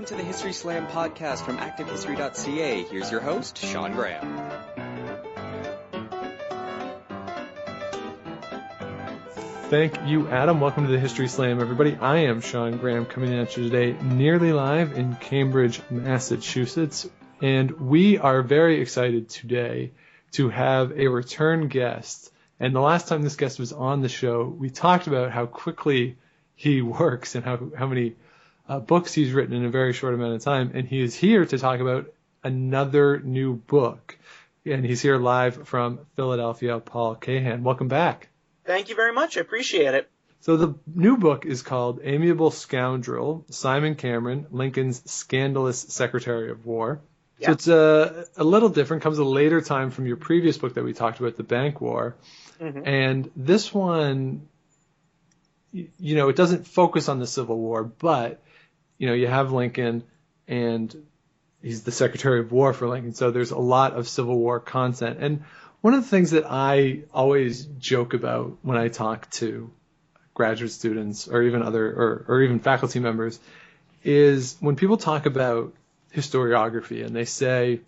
welcome to the History Slam podcast from ActiveHistory.ca. Here's your host, Sean Graham. Thank you, Adam. Welcome to the History Slam, everybody. I am Sean Graham, coming at you today nearly live in Cambridge, Massachusetts. And we are very excited today to have a return guest. And the last time this guest was on the show, we talked about how quickly he works and how many books he's written in a very short amount of time. And he is here to talk about another new book. And he's here live from Philadelphia, Paul Kahan. Welcome back. Thank you very much. I appreciate it. So the new book is called Amiable Scoundrel, Simon Cameron, Lincoln's Scandalous Secretary of War. Yeah. So it's a little different, comes a later time from your previous book that we talked about, The Bank War. Mm-hmm. And this one, you know, it doesn't focus on the Civil War, but, you know, you have Lincoln and he's the Secretary of War for Lincoln. So there's a lot of Civil War content. And one of the things that I always joke about when I talk to graduate students or even other or even faculty members is when people talk about historiography and they say,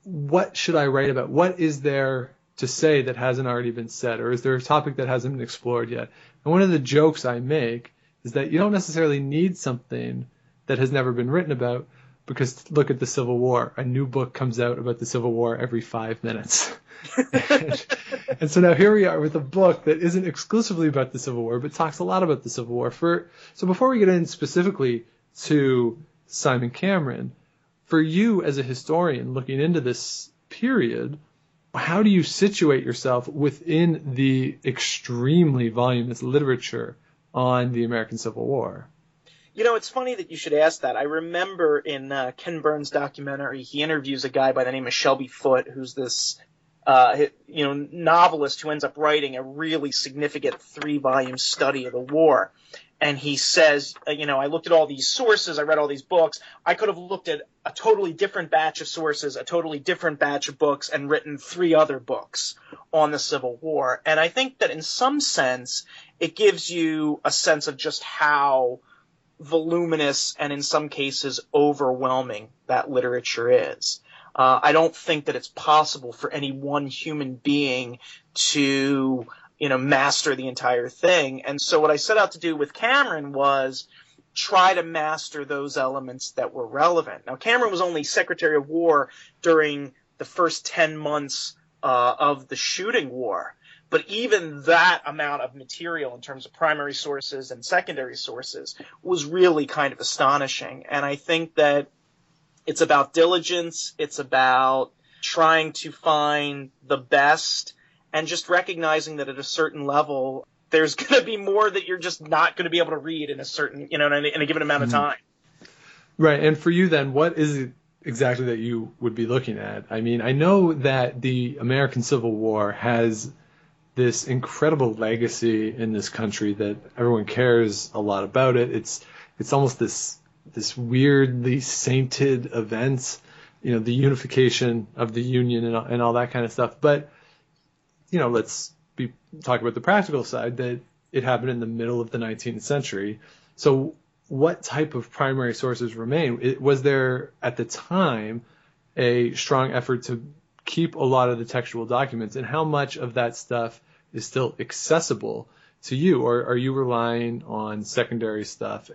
what should I write about? What is there to say that hasn't already been said? Or is there a topic that hasn't been explored yet? And one of the jokes I make is that you don't necessarily need something that has never been written about, because look at the Civil War. A new book comes out about the Civil War every 5 minutes. and so now here we are with a book that isn't exclusively about the Civil War, but talks a lot about the Civil War. So before we get in specifically to Simon Cameron, for you as a historian looking into this period, how do you situate yourself within the extremely voluminous literature on the American Civil War? You know, it's funny that you should ask that. I remember in Ken Burns' documentary, he interviews a guy by the name of Shelby Foote, who's this novelist who ends up writing a really significant 3-volume study of the war. And he says, I looked at all these sources, I read all these books. I could have looked at a totally different batch of sources, a totally different batch of books, and written 3 other books on the Civil War. And I think that in some sense, it gives you a sense of just how voluminous and in some cases overwhelming that literature is. I don't think that it's possible for any one human being to, master the entire thing. And so what I set out to do with Cameron was try to master those elements that were relevant. Now, Cameron was only Secretary of War during the first 10 months of the shooting war. But even that amount of material in terms of primary sources and secondary sources was really kind of astonishing. And I think that it's about diligence. It's about trying to find the best and just recognizing that at a certain level, there's going to be more that you're just not going to be able to read in a certain, in a given amount of time. Right. And for you then, what is it exactly that you would be looking at? I mean, I know that the American Civil War has this incredible legacy in this country that everyone cares a lot about it. It's almost this weirdly sainted event, the unification of the Union and all that kind of stuff. But, let's talk about the practical side, that it happened in the middle of the 19th century. So what type of primary sources remain? Was there at the time a strong effort to keep a lot of the textual documents, and how much of that stuff is still accessible to you, or are you relying on secondary stuff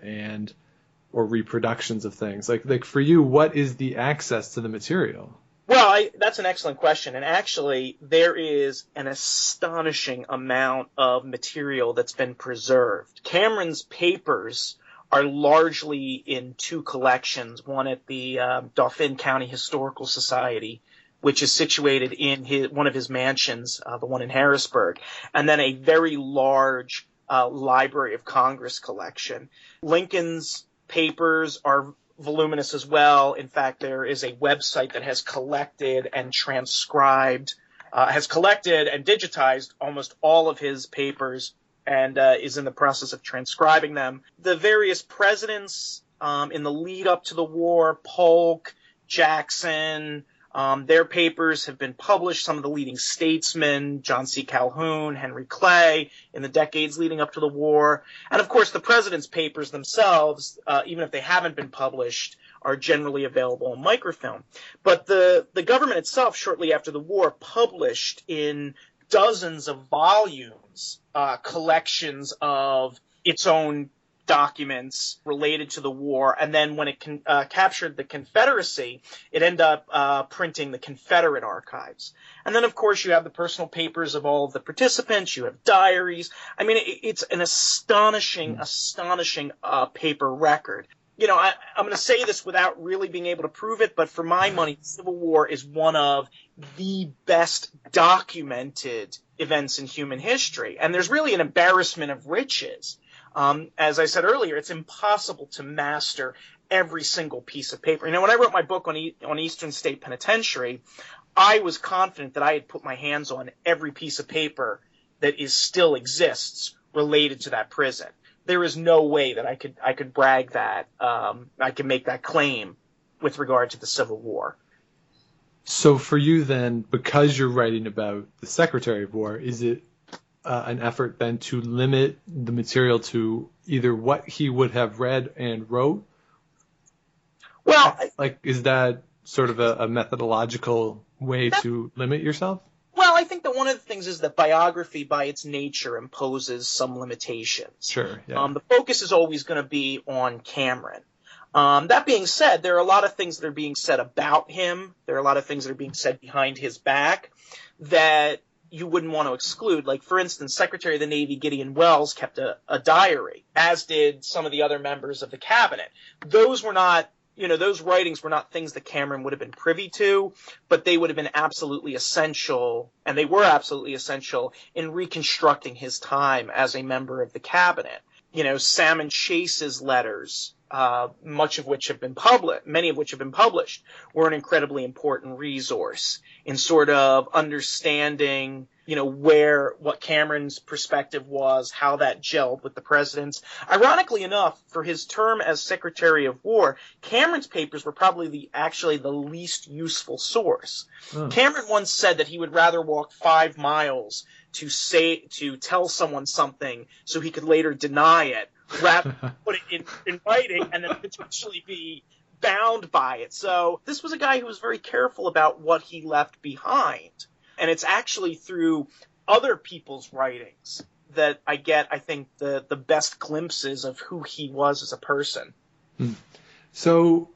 or reproductions of things? Like for you, what is the access to the material? Well, that's an excellent question. And actually, there is an astonishing amount of material that's been preserved. Cameron's papers are largely in 2 collections, one at the Dauphin County Historical Society, which is situated in one of his mansions, the one in Harrisburg, and then a very large Library of Congress collection. Lincoln's papers are voluminous as well. In fact, there is a website that has collected and transcribed, has collected and digitized almost all of his papers and is in the process of transcribing them. The various presidents in the lead up to the war, Polk, Jackson, their papers have been published. Some of the leading statesmen, John C. Calhoun, Henry Clay, in the decades leading up to the war. And, of course, the president's papers themselves, even if they haven't been published, are generally available in microfilm. But the government itself, shortly after the war, published in dozens of volumes collections of its own documents related to the war, and then when it captured the Confederacy, it ended up printing the Confederate archives. And then, of course, you have the personal papers of all of the participants. You have diaries. I mean, it's an astonishing paper record. You know, I'm going to say this without really being able to prove it, but for my money, the Civil War is one of the best documented events in human history. And there's really an embarrassment of riches. As I said earlier, it's impossible to master every single piece of paper. You know, when I wrote my book on Eastern State Penitentiary, I was confident that I had put my hands on every piece of paper that still exists related to that prison. There is no way that I could brag that I could make that claim with regard to the Civil War. So for you then, because you're writing about the Secretary of War, is it an effort then to limit the material to either what he would have read and wrote? Well, like, is that sort of a methodological way to limit yourself? Well, I think that one of the things is that biography by its nature imposes some limitations. Sure, yeah. The focus is always going to be on Cameron. That being said, there are a lot of things that are being said about him. There are a lot of things that are being said behind his back that you wouldn't want to exclude. Like, for instance, Secretary of the Navy Gideon Welles kept a diary, as did some of the other members of the cabinet. Those writings were not things that Cameron would have been privy to, but they would have been absolutely essential, and they were absolutely essential in reconstructing his time as a member of the cabinet. You know, Salmon Chase's letters, many of which have been published, were an incredibly important resource in sort of understanding, you know, what Cameron's perspective was, how that gelled with the president's. Ironically enough, for his term as Secretary of War, Cameron's papers were probably the least useful source. Oh. Cameron once said that he would rather walk 5 miles to tell someone something so he could later deny it, rather than put it in writing and then potentially be bound by it. So this was a guy who was very careful about what he left behind. And it's actually through other people's writings that I get, I think, the best glimpses of who he was as a person. So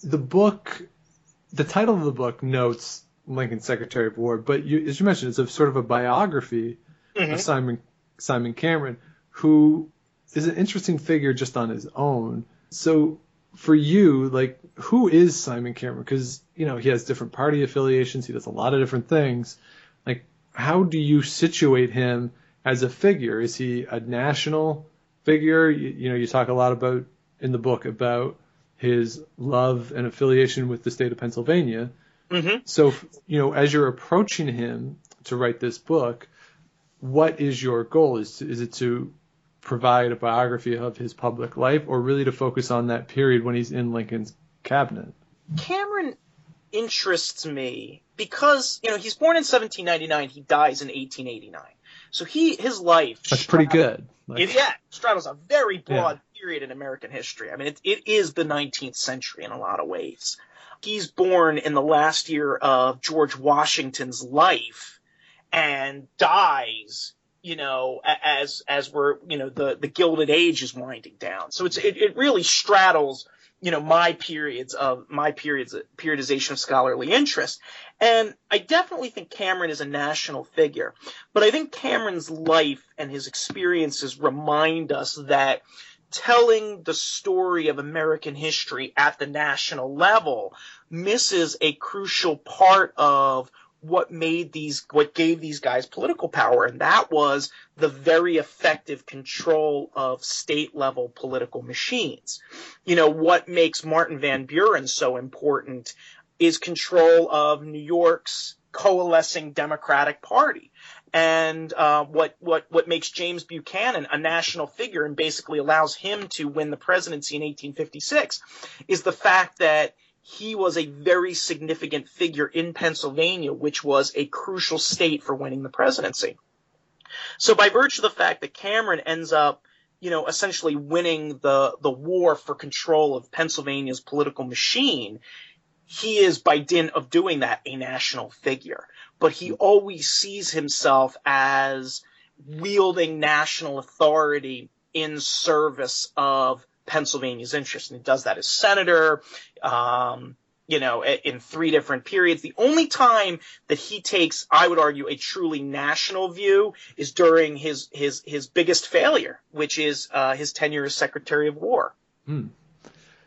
the title of the book notes Lincoln's Secretary of War, but as you mentioned, it's a sort of a biography of Simon Cameron, who is an interesting figure just on his own. So for you, like, who is Simon Cameron? Because, you know, he has different party affiliations. He does a lot of different things. Like, how do you situate him as a figure? Is he a national figure? You talk a lot about in the book about his love and affiliation with the state of Pennsylvania. Mm-hmm. So, as you're approaching him to write this book, what is your goal? Is it to provide a biography of his public life, or really to focus on that period when he's in Lincoln's cabinet? Cameron interests me because, he's born in 1799. He dies in 1889. So his life... That's pretty good. Straddles a very broad period in American history. I mean, it is the 19th century in a lot of ways. He's born in the last year of George Washington's life and dies, as we're, the Gilded Age is winding down. So it really straddles, my periodization of scholarly interest. And I definitely think Cameron is a national figure, but I think Cameron's life and his experiences remind us that telling the story of American history at the national level misses a crucial part of what gave these guys political power, and that was the very effective control of state-level political machines. What makes Martin Van Buren so important is control of New York's coalescing Democratic Party. And what makes James Buchanan a national figure and basically allows him to win the presidency in 1856 is the fact that he was a very significant figure in Pennsylvania, which was a crucial state for winning the presidency. So by virtue of the fact that Cameron ends up essentially winning the war for control of Pennsylvania's political machine, he is, by dint of doing that, a national figure. But he always sees himself as wielding national authority in service of Pennsylvania's interests. And he does that as senator, in 3 different periods. The only time that he takes, I would argue, a truly national view is during his biggest failure, which is his tenure as Secretary of War.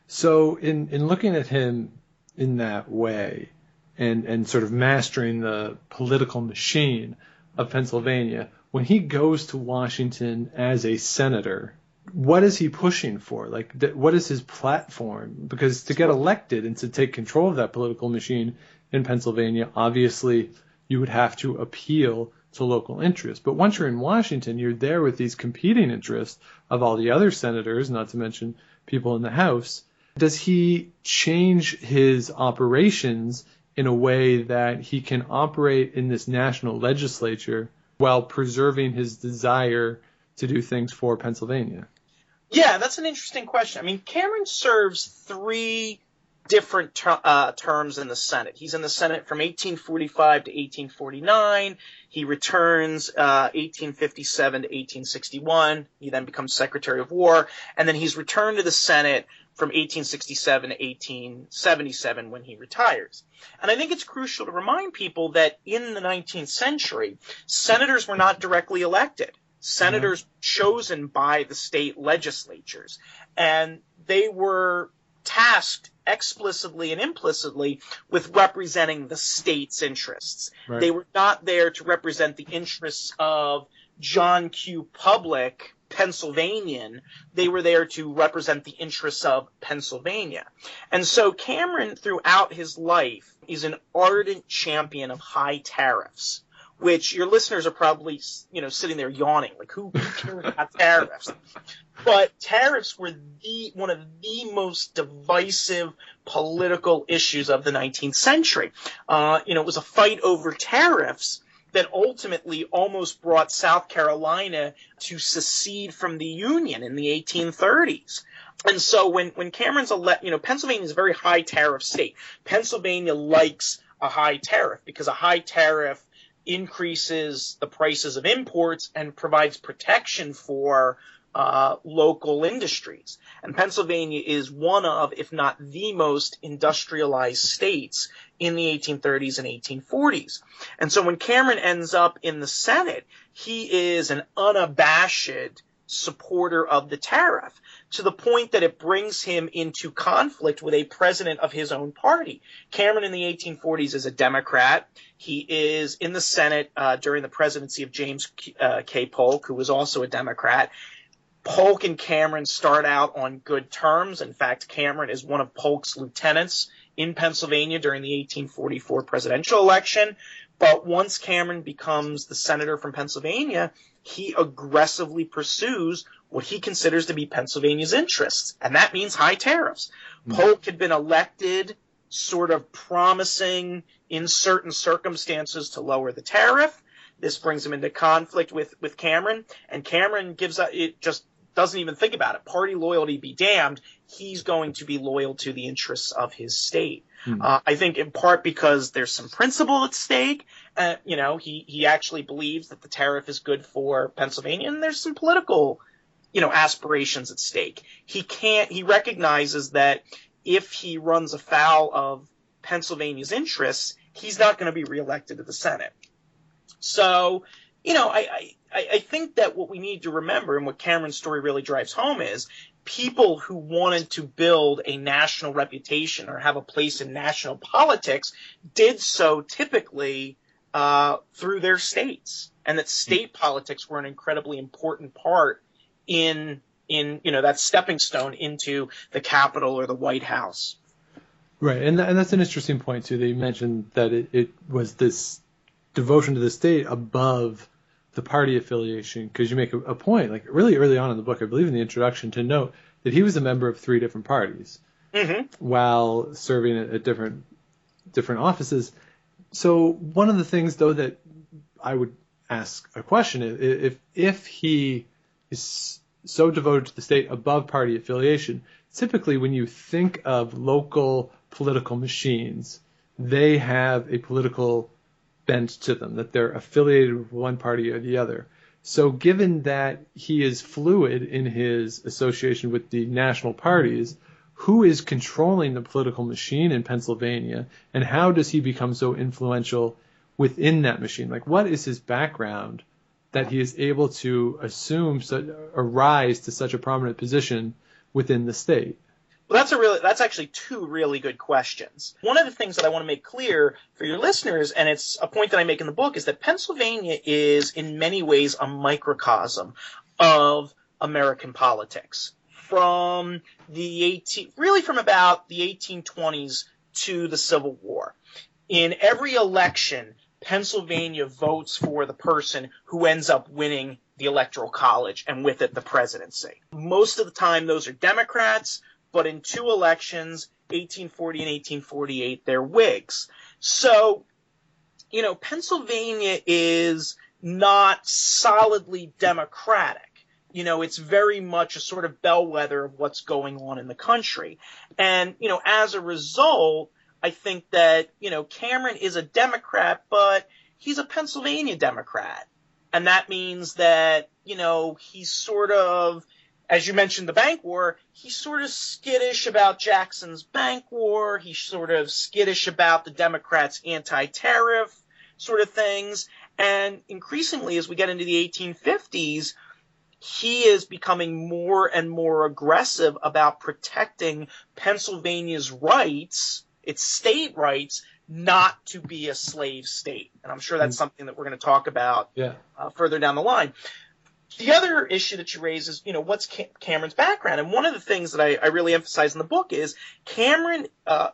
So in looking at him in that way and sort of mastering the political machine of Pennsylvania, when he goes to Washington as a senator, what is he pushing for? Like, what is his platform? Because to get elected and to take control of that political machine in Pennsylvania, obviously you would have to appeal to local interests. But once you're in Washington, you're there with these competing interests of all the other senators, not to mention people in the House. Does he change his operations in a way that he can operate in this national legislature while preserving his desire to do things for Pennsylvania? Yeah, that's an interesting question. I mean, Cameron serves 3 different terms in the Senate. He's in the Senate from 1845 to 1849. He returns 1857 to 1861. He then becomes Secretary of War. And then he's returned to the Senate from 1867 to 1877 when he retires. And I think it's crucial to remind people that in the 19th century, senators were not directly elected. Senators chosen by the state legislatures, and they were tasked explicitly and implicitly with representing the state's interests. Right. They were not there to represent the interests of John Q. Public, Pennsylvanian. They were there to represent the interests of Pennsylvania. And so Cameron, throughout his life, is an ardent champion of high tariffs, which your listeners are probably, sitting there yawning, like, who cares about tariffs? But tariffs were one of the most divisive political issues of the 19th century. It was a fight over tariffs that ultimately almost brought South Carolina to secede from the Union in the 1830s. And so when Cameron's Pennsylvania is a very high tariff state. Pennsylvania likes a high tariff because a high tariff increases the prices of imports and provides protection for local industries. And Pennsylvania is one of, if not the most industrialized states in the 1830s and 1840s. And so when Cameron ends up in the Senate, he is an unabashed supporter of the tariff, to the point that it brings him into conflict with a president of his own party. Cameron in the 1840s is a Democrat. He is in the Senate during the presidency of James K. Polk, who was also a Democrat. Polk and Cameron start out on good terms. In fact, Cameron is one of Polk's lieutenants in Pennsylvania during the 1844 presidential election. But once Cameron becomes the senator from Pennsylvania, he aggressively pursues what he considers to be Pennsylvania's interests, and that means high tariffs. Polk had been elected sort of promising in certain circumstances to lower the tariff. This brings him into conflict with Cameron, and Cameron just doesn't even think about it. Party loyalty be damned. He's going to be loyal to the interests of his state. I think in part because there's some principle at stake. He actually believes that the tariff is good for Pennsylvania, and there's some political, aspirations at stake. He recognizes that if he runs afoul of Pennsylvania's interests, he's not going to be reelected to the Senate. So, I think that what we need to remember, and what Cameron's story really drives home, is people who wanted to build a national reputation or have a place in national politics did so typically through their states, and that state politics were an incredibly important part in that stepping stone into the Capitol or the White House. Right, and that's an interesting point too. That you mentioned that it was this devotion to the state above the party affiliation, because you make a point, like really early on in the book, I believe in the introduction, to note that he was a member of 3 different parties while serving at different offices. So one of the things, though, that I would ask a question is, if he is so devoted to the state above party affiliation. Typically, when you think of local political machines, they have a political bent to them, that they're affiliated with one party or the other. So given that he is fluid in his association with the national parties, who is controlling the political machine in Pennsylvania, and how does he become so influential within that machine? Like, what is his background that he is able to assume or rise to such a prominent position within the state? Well, that's actually two really good questions. One of the things that I want to make clear for your listeners, and it's a point that I make in the book, is that Pennsylvania is in many ways a microcosm of American politics. From about the 1820s to the Civil War. In every election, Pennsylvania votes for the person who ends up winning the Electoral College, and with it the presidency. Most of the time those are Democrats, but in two elections, 1840 and 1848, they're Whigs. So, Pennsylvania is not solidly Democratic. It's very much a sort of bellwether of what's going on in the country. And, as a result, I think that, Cameron is a Democrat, but he's a Pennsylvania Democrat. And that means that, he's sort of, as you mentioned, the bank war, he's sort of skittish about Jackson's bank war. He's sort of skittish about the Democrats' anti-tariff sort of things. And increasingly, as we get into the 1850s, he is becoming more and more aggressive about protecting Pennsylvania's rights, its state rights, not to be a slave state. And I'm sure that's something that we're going to talk about further down the line. The other issue that you raise is, what's Cameron's background? And one of the things that I really emphasize in the book is Cameron,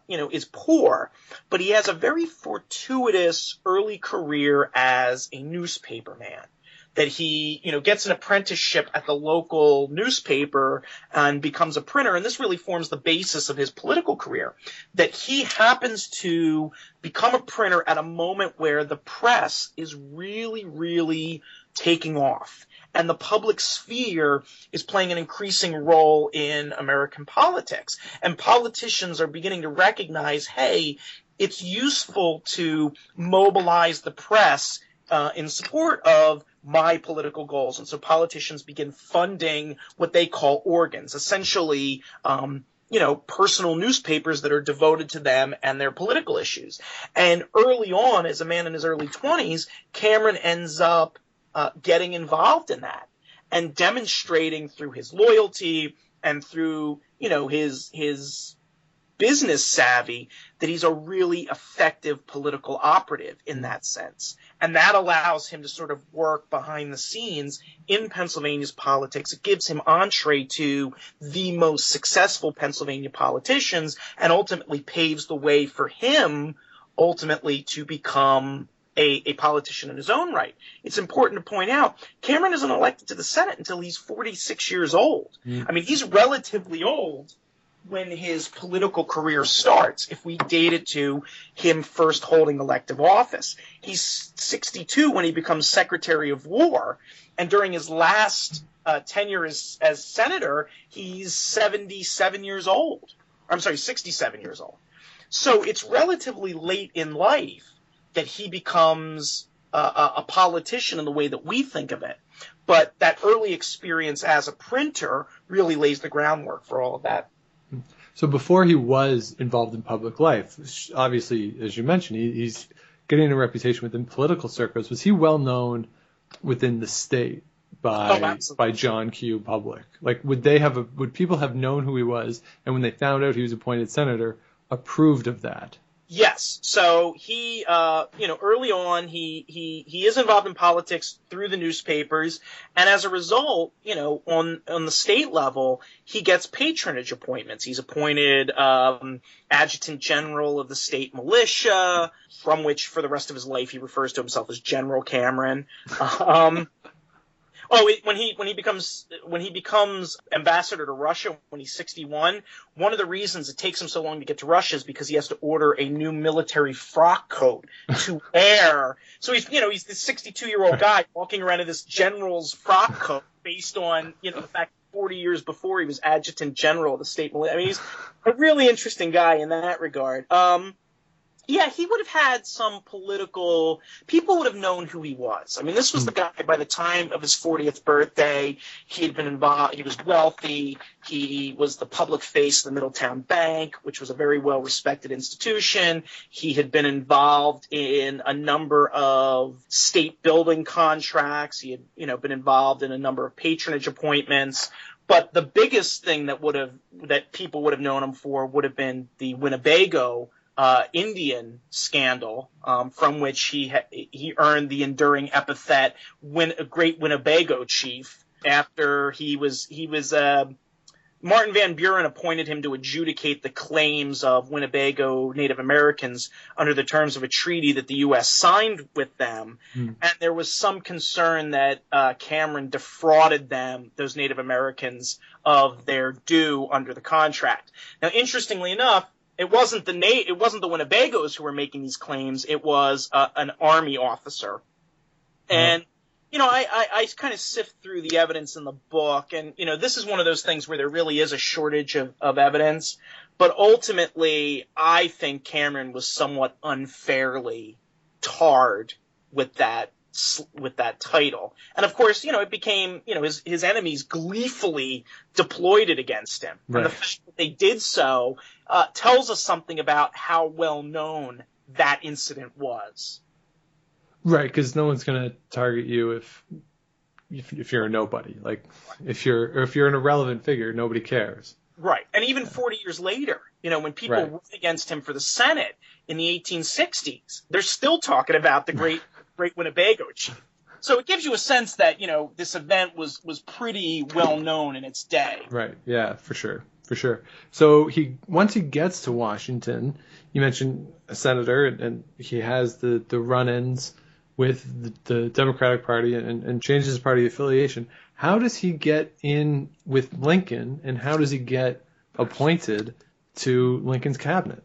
is poor, but he has a very fortuitous early career as a newspaper man. That he, gets an apprenticeship at the local newspaper and becomes a printer. And this really forms the basis of his political career. That he happens to become a printer at a moment where the press is really, really taking off. And the public sphere is playing an increasing role in American politics. And politicians are beginning to recognize, hey, it's useful to mobilize the press in support of my political goals. And so politicians begin funding what they call organs, essentially, personal newspapers that are devoted to them and their political issues. And early on, as a man in his early 20s, Cameron ends up getting involved in that and demonstrating through his loyalty and through, his business savvy that he's a really effective political operative in that sense. And that allows him to sort of work behind the scenes in Pennsylvania's politics. It gives him entree to the most successful Pennsylvania politicians and ultimately paves the way for him ultimately to become a politician in his own right. It's important to point out Cameron isn't elected to the Senate until he's 46 years old. I mean, he's relatively old when his political career starts, if we date it to him first holding elective office. He's 62 when he becomes Secretary of War, and during his last tenure as senator, he's 67 years old. I'm sorry, 67 years old. So it's relatively late in life that he becomes a politician in the way that we think of it. But that early experience as a printer really lays the groundwork for all of that. So before he was involved in public life, obviously, as you mentioned, he's getting a reputation within political circles. Was he well known within the state by John Q. public? Like, would people have known who he was, and when they found out he was appointed senator, approved of that? Yes. So he, early on, he is involved in politics through the newspapers, and as a result, on the state level, he gets patronage appointments. He's appointed adjutant general of the state militia, from which for the rest of his life he refers to himself as General Cameron. When he becomes ambassador to Russia when he's 61, one of the reasons it takes him so long to get to Russia is because he has to order a new military frock coat to wear. So he's this 62-year-old guy walking around in this general's frock coat based on, the fact 40 years before, he was adjutant general of the state militia. I mean, he's a really interesting guy in that regard. Yeah, he would have had some political – people would have known who he was. I mean, this was the guy by the time of his 40th birthday. He had been involved – he was wealthy. He was the public face of the Middletown Bank, which was a very well-respected institution. He had been involved in a number of state building contracts. He had, been involved in a number of patronage appointments. But the biggest thing that people would have known him for would have been the Winnebago Indian scandal, from which he earned the enduring epithet Great Winnebago Chief after he was Martin Van Buren appointed him to adjudicate the claims of Winnebago Native Americans under the terms of a treaty that the U.S. signed with them. And there was some concern that Cameron defrauded those Native Americans, of their due under the contract. Now, interestingly enough, it wasn't the Winnebagos who were making these claims. It was an Army officer. And I kind of sift through the evidence in the book, and, this is one of those things where there really is a shortage of evidence. But ultimately, I think Cameron was somewhat unfairly tarred with that title. And of course, it became, his enemies gleefully deployed it against him. Right. And the fact that they did so tells us something about how well known that incident was. Right, because no one's going to target you if you're a nobody. Like, if you're an irrelevant figure, nobody cares. Right, and even 40 years later, when people run against him for the Senate in the 1860s, they're still talking about the great Winnebago Chief. So it gives you a sense that, this event was pretty well known in its day. Right, yeah, for sure. So once he gets to Washington, you mentioned a senator, and he has the run-ins with the Democratic Party and changes his party affiliation. How does he get in with Lincoln, and how does he get appointed to Lincoln's cabinet?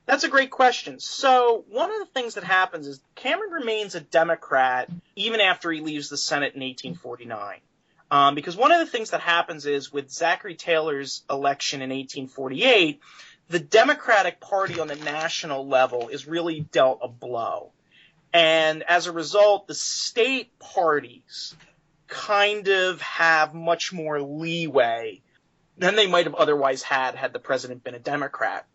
That's a great question. So one of the things that happens is Cameron remains a Democrat even after he leaves the Senate in 1849. Because one of the things that happens is with Zachary Taylor's election in 1848, the Democratic Party on the national level is really dealt a blow. And as a result, the state parties kind of have much more leeway than they might have otherwise had the president been a Democrat.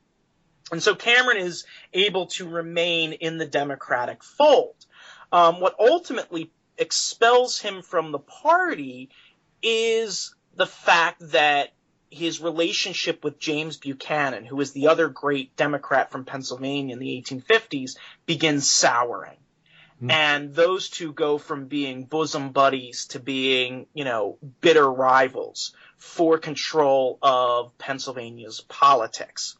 And so Cameron is able to remain in the Democratic fold. What ultimately expels him from the party is the fact that his relationship with James Buchanan, who is the other great Democrat from Pennsylvania in the 1850s, begins souring. And those two go from being bosom buddies to being, bitter rivals for control of Pennsylvania's politics.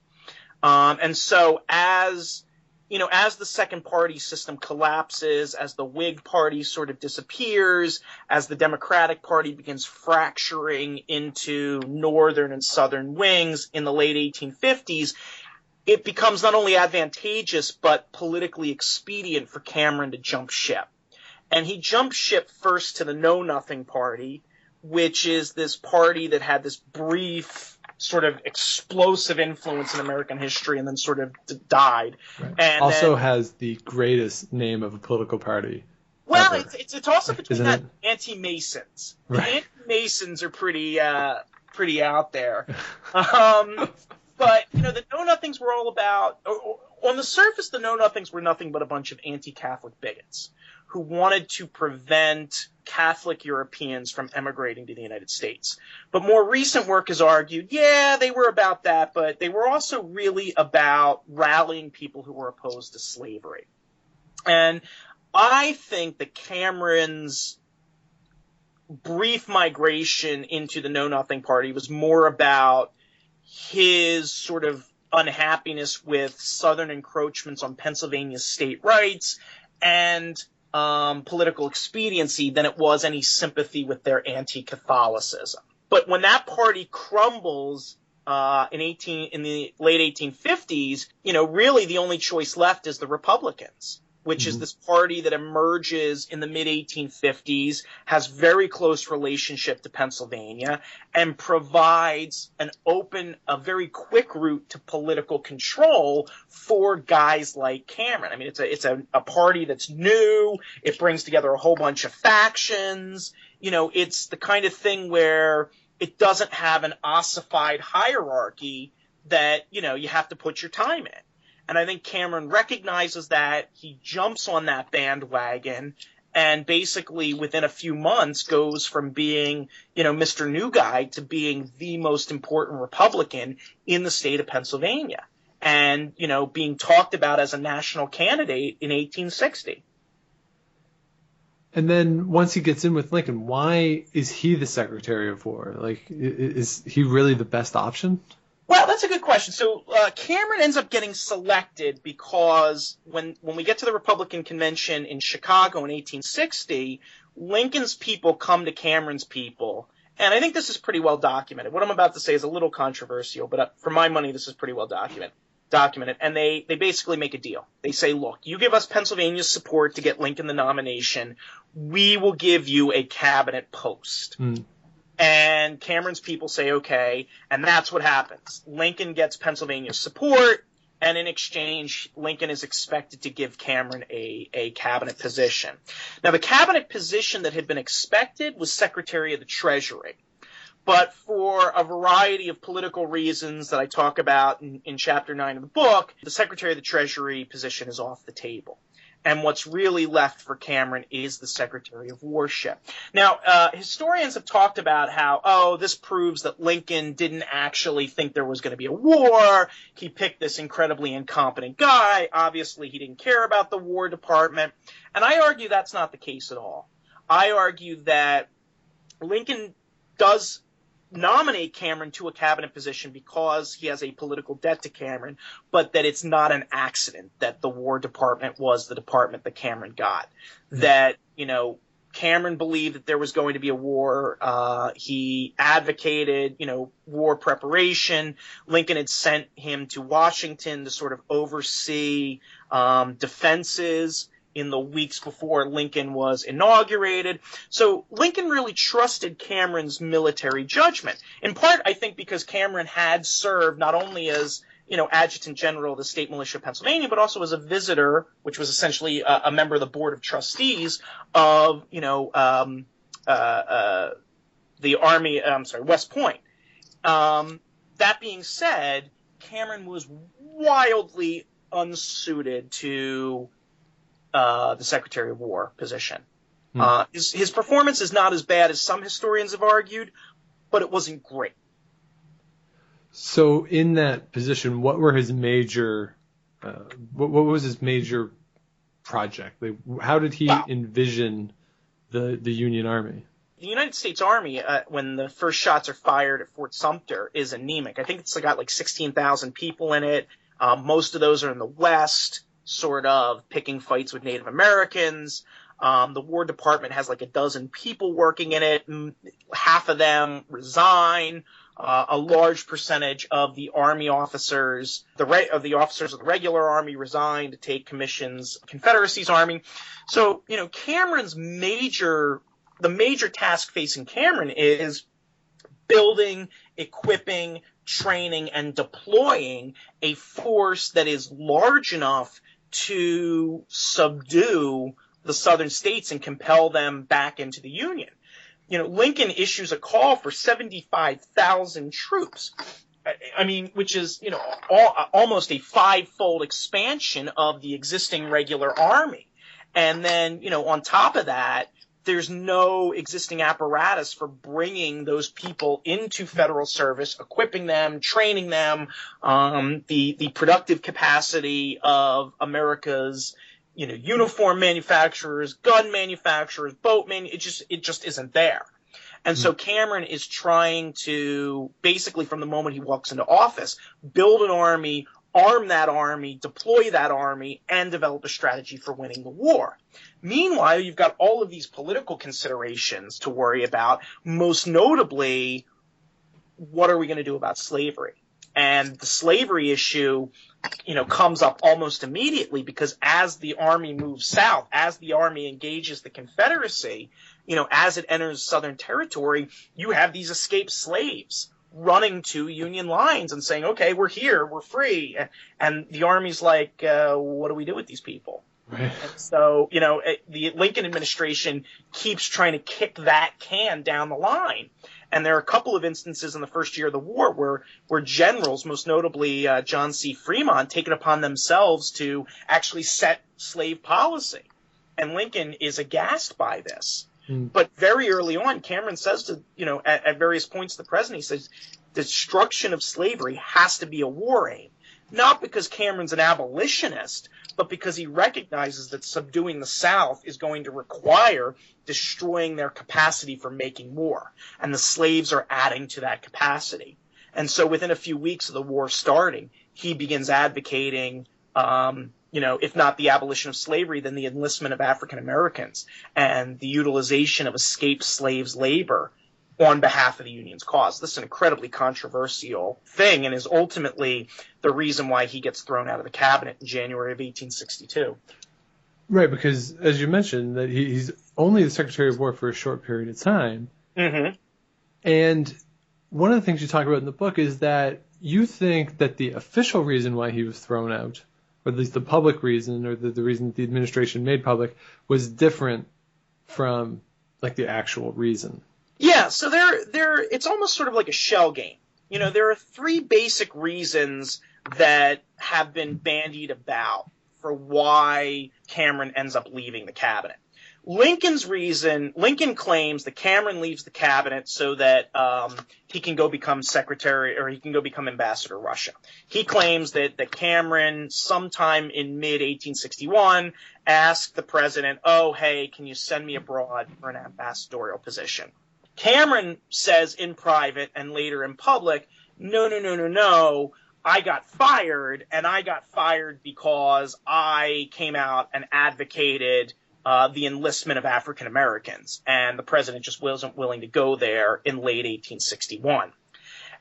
And so as the second party system collapses, as the Whig Party sort of disappears, as the Democratic Party begins fracturing into northern and southern wings in the late 1850s, it becomes not only advantageous but politically expedient for Cameron to jump ship. And he jumped ship first to the Know Nothing Party, which is this party that had this brief sort of explosive influence in American history and then sort of died. Right. And also has the greatest name of a political party. Well, ever. it's a toss-up between Isn't that it? and anti-Masons. Right. The anti-Masons are pretty out there. But, the Know-Nothings were all about on the surface, the Know-Nothings were nothing but a bunch of anti-Catholic bigots who wanted to prevent Catholic Europeans from emigrating to the United States. But more recent work has argued, they were about that, but they were also really about rallying people who were opposed to slavery. And I think that Cameron's brief migration into the Know Nothing Party was more about his sort of unhappiness with Southern encroachments on Pennsylvania's state rights and political expediency than it was any sympathy with their anti-Catholicism. But when that party crumbles in the late 1850s, really the only choice left is the Republicans. which is this party that emerges in the mid-1850s, has very close relationship to Pennsylvania, and provides a very quick route to political control for guys like Cameron. I mean, it's a party that's new. It brings together a whole bunch of factions. It's the kind of thing where it doesn't have an ossified hierarchy that, you have to put your time in. And I think Cameron recognizes that. He jumps on that bandwagon and basically within a few months goes from being, Mr. New Guy to being the most important Republican in the state of Pennsylvania and, being talked about as a national candidate in 1860. And then once he gets in with Lincoln, why is he the Secretary of War? Like, is he really the best option? Well, that's a good question. So Cameron ends up getting selected because when we get to the Republican convention in Chicago in 1860, Lincoln's people come to Cameron's people. And I think this is pretty well documented. What I'm about to say is a little controversial, but for my money, this is pretty well documented. And they basically make a deal. They say, look, you give us Pennsylvania's support to get Lincoln the nomination. We will give you a cabinet post. And Cameron's people say, okay, and that's what happens. Lincoln gets Pennsylvania's support, and in exchange, Lincoln is expected to give Cameron a cabinet position. Now, the cabinet position that had been expected was Secretary of the Treasury. But for a variety of political reasons that I talk about in Chapter 9 of the book, the Secretary of the Treasury position is off the table. And what's really left for Cameron is the Secretary of Warship. Now, historians have talked about how, this proves that Lincoln didn't actually think there was going to be a war. He picked this incredibly incompetent guy. Obviously, he didn't care about the War Department. And I argue that's not the case at all. I argue that Lincoln does nominate Cameron to a cabinet position because he has a political debt to Cameron, but that it's not an accident that the War Department was the department that Cameron got. That, Cameron believed that there was going to be a war. He advocated, war preparation. Lincoln had sent him to Washington to sort of oversee defenses in the weeks before Lincoln was inaugurated. So Lincoln really trusted Cameron's military judgment, in part, I think, because Cameron had served not only as, adjutant general of the state militia of Pennsylvania, but also as a visitor, which was essentially a member of the board of trustees of, the Army, West Point. That being said, Cameron was wildly unsuited to the Secretary of War position. His performance is not as bad as some historians have argued, but it wasn't great. So in that position, what were his major, what was his major project? Like, how did he envision the Union Army? The United States Army, when the first shots are fired at Fort Sumter, is anemic. I think it's got like 16,000 people in it. Most of those are in the West, sort of picking fights with Native Americans. The War Department has like a dozen people working in it. Half of them resign. A large percentage of the Army officers, of the officers of the regular Army resign to take commissions, Confederacy's Army. So, Cameron's the major task facing Cameron is building, equipping, training, and deploying a force that is large enough to subdue the southern states and compel them back into the Union. Lincoln issues a call for 75,000 troops. I mean, which is, almost a five-fold expansion of the existing regular army. And then, on top of that, there's no existing apparatus for bringing those people into federal service, equipping them, training them, the productive capacity of America's, uniform manufacturers, gun manufacturers, it just isn't there. And so Cameron is trying to, basically from the moment he walks into office, build an army, arm that army, deploy that army, and develop a strategy for winning the war. Meanwhile, you've got all of these political considerations to worry about, most notably, what are we going to do about slavery? And the slavery issue comes up almost immediately, because as the Army moves south, as the Army engages the Confederacy, as it enters Southern territory, you have these escaped slaves running to Union lines and saying, okay, we're here, we're free. And the Army's like, what do we do with these people? Right. And so, the Lincoln administration keeps trying to kick that can down the line. And there are a couple of instances in the first year of the war where generals, most notably John C. Fremont, take it upon themselves to actually set slave policy. And Lincoln is aghast by this. But very early on, Cameron says to, at various points to the president, he says, destruction of slavery has to be a war aim. Not because Cameron's an abolitionist, but because he recognizes that subduing the South is going to require destroying their capacity for making war. And the slaves are adding to that capacity. And so within a few weeks of the war starting, he begins advocating, if not the abolition of slavery, then the enlistment of African Americans and the utilization of escaped slaves' labor on behalf of the Union's cause. This is an incredibly controversial thing and is ultimately the reason why he gets thrown out of the cabinet in January of 1862. Right, because as you mentioned, that he's only the Secretary of War for a short period of time. Mm-hmm. And one of the things you talk about in the book is that you think that the official reason why he was thrown out, or at least the public reason, or the reason that the administration made public, was different from like the actual reason. Yeah, so it's almost sort of like a shell game. There are three basic reasons that have been bandied about for why Cameron ends up leaving the cabinet. Lincoln claims that Cameron leaves the cabinet so that he can go become secretary, or he can go become ambassador to Russia. He claims that Cameron, sometime in mid-1861, asked the president, oh, hey, can you send me abroad for an ambassadorial position? Cameron says in private and later in public, no, I got fired, and I got fired because I came out and advocated the enlistment of African Americans, and the president just wasn't willing to go there in late 1861.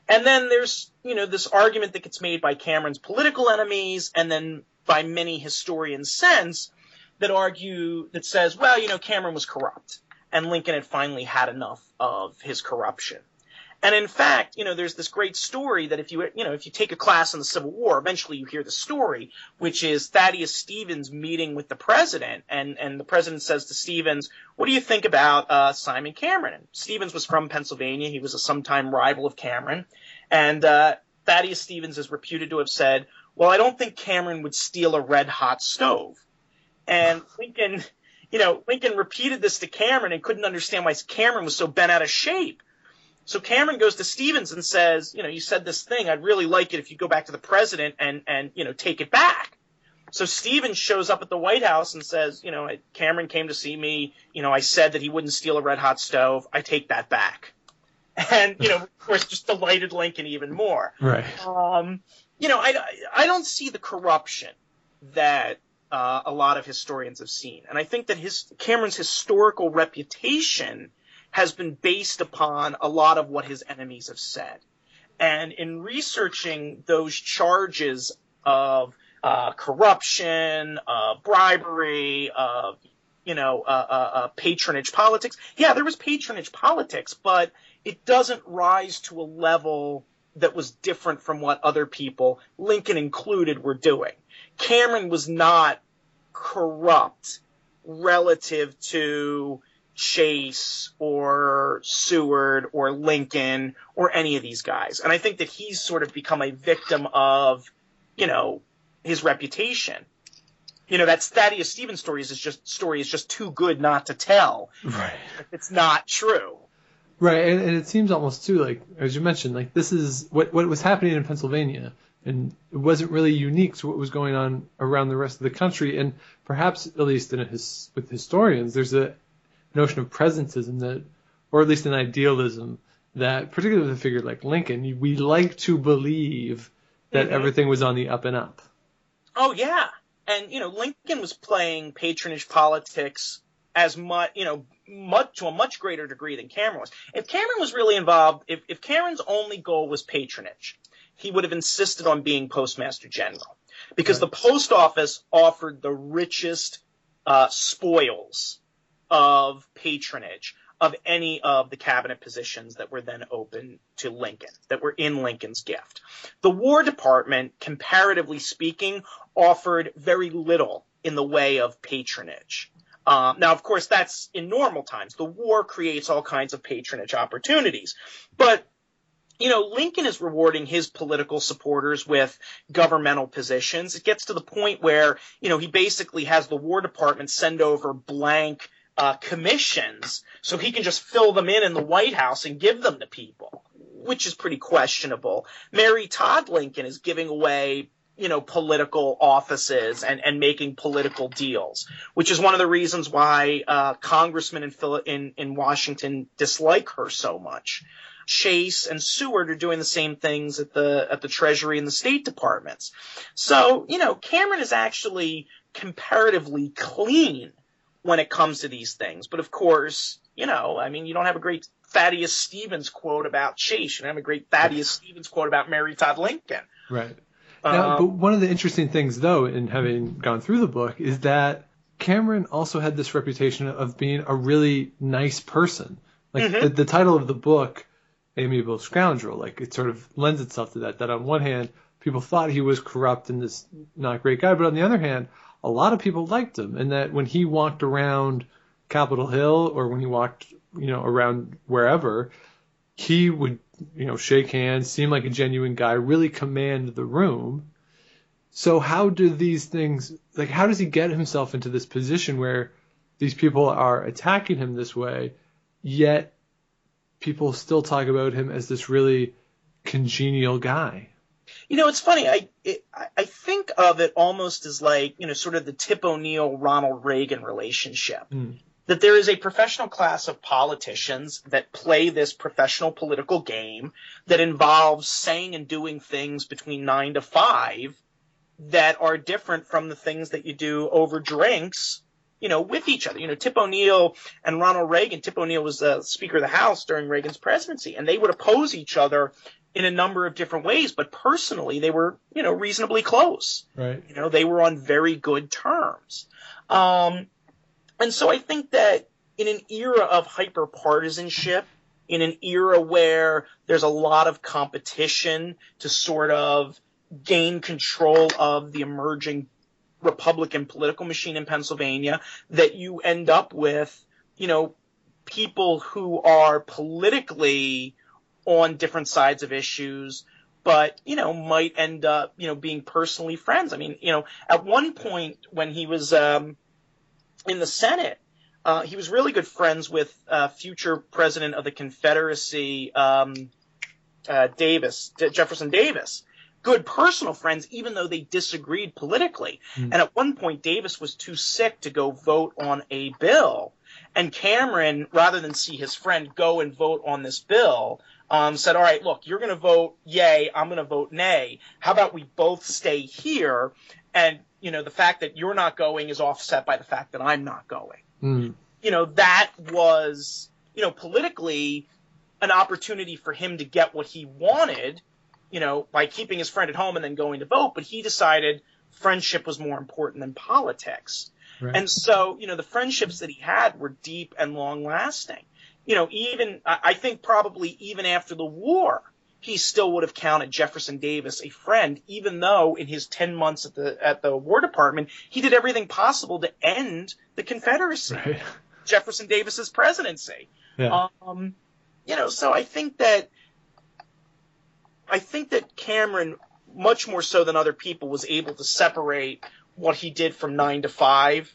And then there's, this argument that gets made by Cameron's political enemies, and then by many historians since, that says, well, Cameron was corrupt, and Lincoln had finally had enough of his corruption. And in fact, there's this great story that if you take a class in the Civil War, eventually you hear the story, which is Thaddeus Stevens meeting with the president, and the president says to Stevens, what do you think about Simon Cameron? And Stevens was from Pennsylvania. He was a sometime rival of Cameron. And Thaddeus Stevens is reputed to have said, well, I don't think Cameron would steal a red-hot stove. And Lincoln repeated this to Cameron and couldn't understand why Cameron was so bent out of shape. So Cameron goes to Stevens and says, you said this thing. I'd really like it if you go back to the president and take it back. So Stevens shows up at the White House and says, Cameron came to see me. I said that he wouldn't steal a red hot stove. I take that back. And, of course, just delighted Lincoln even more. Right. I don't see the corruption that a lot of historians have seen. And I think that Cameron's historical reputation has been based upon a lot of what his enemies have said. And in researching those charges of corruption, bribery, patronage politics, yeah, there was patronage politics, but it doesn't rise to a level that was different from what other people, Lincoln included, were doing. Cameron was not corrupt relative to Chase or Seward or Lincoln or any of these guys. And I think that he's sort of become a victim of, his reputation. That Thaddeus Stevens story is just too good not to tell. Right. It's not true. Right. And it seems almost too, like, as you mentioned, like this is what was happening in Pennsylvania. And it wasn't really unique to what was going on around the rest of the country. And perhaps, at least with historians, there's a notion of presentism that, or at least an idealism that, particularly with a figure like Lincoln, we like to believe that everything was on the up and up. Oh yeah, and Lincoln was playing patronage politics as much, to a much greater degree than Cameron was. If Cameron was really involved, if Cameron's only goal was patronage, he would have insisted on being Postmaster General. because the post office offered the richest spoils of patronage of any of the cabinet positions that were then open to Lincoln, that were in Lincoln's gift. The War Department, comparatively speaking, offered very little in the way of patronage. Now, of course, that's in normal times. The war creates all kinds of patronage opportunities. But, Lincoln is rewarding his political supporters with governmental positions. It gets to the point where, he basically has the War Department send over blank commissions so he can just fill them in the White House and give them to people, which is pretty questionable. Mary Todd Lincoln is giving away political offices and making political deals, which is one of the reasons why congressmen in Washington dislike her so much. Chase and Seward are doing the same things at the Treasury and the State Departments. So, Cameron is actually comparatively clean when it comes to these things. But of course, you don't have a great Thaddeus Stevens quote about Chase. You don't have a great Thaddeus Stevens quote about Mary Todd Lincoln. Right. Now, but one of the interesting things, though, in having gone through the book, is that Cameron also had this reputation of being a really nice person. Like the title of the book, Amiable Scoundrel, like it sort of lends itself to that. That on one hand, people thought he was corrupt and this not great guy, but on the other hand, a lot of people liked him, and that when he walked around Capitol Hill or when he walked, around wherever, he would shake hands, seem like a genuine guy, really command the room. So how do these things, how does he get himself into this position where these people are attacking him this way, yet people still talk about him as this really congenial guy? It's funny. I think of it almost as sort of the Tip O'Neill-Ronald Reagan relationship. That there is a professional class of politicians that play this professional political game that involves saying and doing things between 9 to 5 that are different from the things that you do over drinks, with each other. Tip O'Neill and Ronald Reagan. Tip O'Neill was the Speaker of the House during Reagan's presidency, and they would oppose each other in a number of different ways, but personally they were, reasonably close. Right. They were on very good terms. And so I think that in an era of hyper-partisanship, in an era where there's a lot of competition to sort of gain control of the emerging Republican political machine in Pennsylvania, that you end up with, people who are politically on different sides of issues, but, might end up, being personally friends. I mean, at one point when he was in the Senate, he was really good friends with future president of the Confederacy, Jefferson Davis. Good personal friends, even though they disagreed politically. And at one point, Davis was too sick to go vote on a bill. And Cameron, rather than see his friend go and vote on this bill, said, all right, look, you're going to vote yay, I'm going to vote nay. How about we both stay here? And, the fact that you're not going is offset by the fact that I'm not going. That was, politically an opportunity for him to get what he wanted, by keeping his friend at home and then going to vote. But he decided friendship was more important than politics. Right. And so, the friendships that he had were deep and long lasting. I think probably even after the war, he still would have counted Jefferson Davis a friend, even though in his 10 months at the War Department, he did everything possible to end the Confederacy, right. Jefferson Davis's presidency. Yeah. So I think that Cameron, much more so than other people, was able to separate what he did from 9 to 5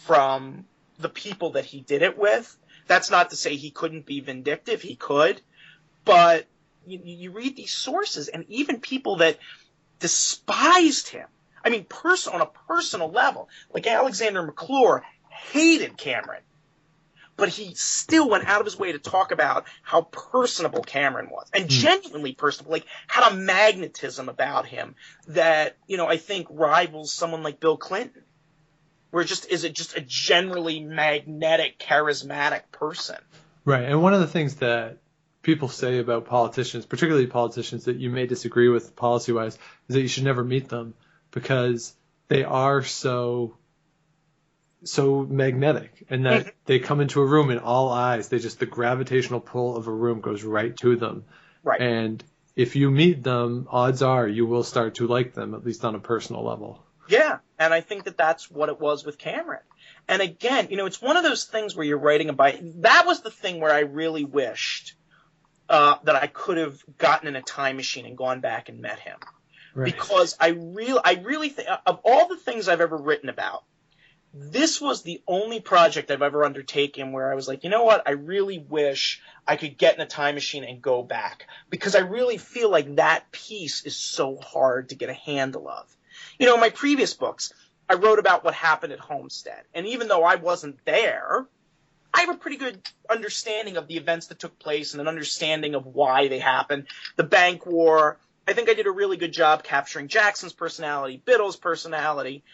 from the people that he did it with. That's not to say he couldn't be vindictive. He could. But you read these sources, and even people that despised him, I mean, on a personal level, like Alexander McClure hated Cameron, but he still went out of his way to talk about how personable Cameron was, and genuinely personable, like had a magnetism about him that, I think rivals someone like Bill Clinton, where is it just a generally magnetic, charismatic person. Right, and one of the things that people say about politicians, particularly politicians that you may disagree with policy-wise, is that you should never meet them. because they are so magnetic, and that they come into a room and all eyes, the gravitational pull of a room goes right to them. Right. And if you meet them, odds are you will start to like them, at least on a personal level. Yeah, and I think that that's what it was with Cameron. And again, it's one of those things where you're writing about. That was the thing where I really wished that I could have gotten in a time machine and gone back and met him. Right. Because I really think, of all the things I've ever written about, this was the only project I've ever undertaken where I was like, you know what? I really wish I could get in a time machine and go back, because I really feel like that piece is so hard to get a handle of. In my previous books, I wrote about what happened at Homestead. And even though I wasn't there, I have a pretty good understanding of the events that took place and an understanding of why they happened. The bank war, I think I did a really good job capturing Jackson's personality, Biddle's personality.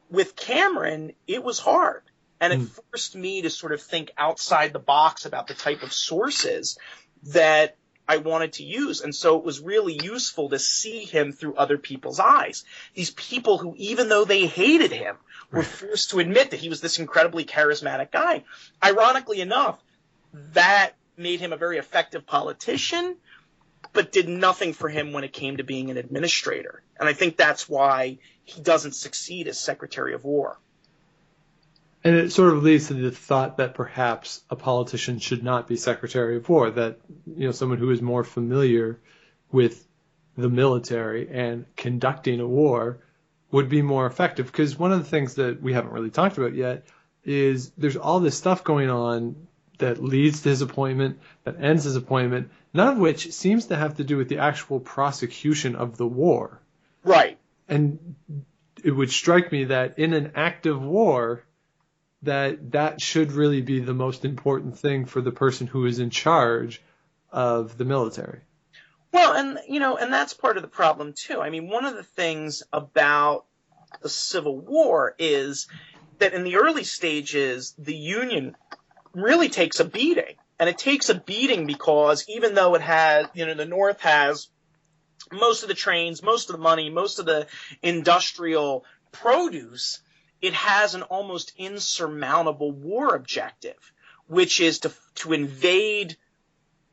With Cameron, it was hard. And it forced me to sort of think outside the box about the type of sources that I wanted to use. And so it was really useful to see him through other people's eyes. These people who, even though they hated him, were forced to admit that he was this incredibly charismatic guy. Ironically enough, that made him a very effective politician, but did nothing for him when it came to being an administrator. And I think that's why he doesn't succeed as Secretary of War. And it sort of leads to the thought that perhaps a politician should not be Secretary of War, that someone who is more familiar with the military and conducting a war would be more effective. Because one of the things that we haven't really talked about yet is there's all this stuff going on that leads to his appointment, that ends his appointment, none of which seems to have to do with the actual prosecution of the war. Right. And it would strike me that in an active war, that should really be the most important thing for the person who is in charge of the military. Well, and that's part of the problem too. I mean, one of the things about the Civil War is that in the early stages, the Union really takes a beating. And it takes a beating because even though it has, the North has most of the trains, most of the money, most of the industrial produce, it has an almost insurmountable war objective, which is to invade,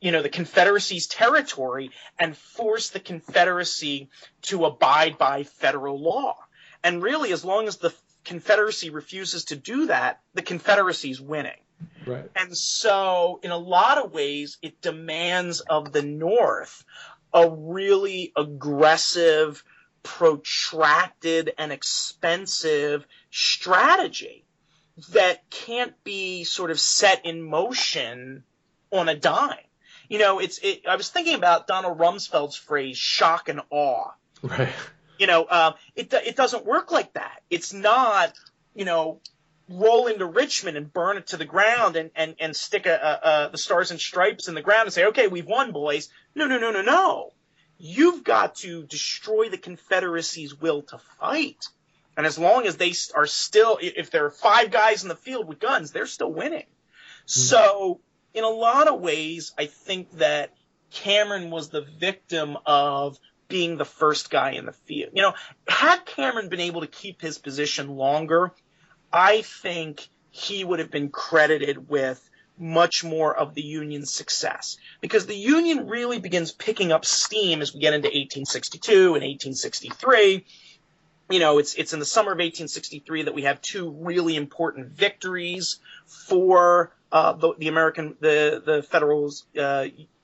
the Confederacy's territory and force the Confederacy to abide by federal law. And really, as long as the Confederacy refuses to do that, the Confederacy's winning. Right. And so, in a lot of ways, it demands of the North a really aggressive, protracted, and expensive strategy that can't be sort of set in motion on a dime. I was thinking about Donald Rumsfeld's phrase, shock and awe. Right. It doesn't work like that. It's not, roll into Richmond and burn it to the ground and stick the Stars and Stripes in the ground and say, okay, we've won, boys. No. You've got to destroy the Confederacy's will to fight. And as long as they are still, if there are 5 guys in the field with guns, they're still winning. So in a lot of ways, I think that Cameron was the victim of being the first guy in the field. Had Cameron been able to keep his position longer, I think he would have been credited with much more of the Union's success, because the Union really begins picking up steam as we get into 1862 and 1863. It's in the summer of 1863 that we have 2 really important victories for the Federals'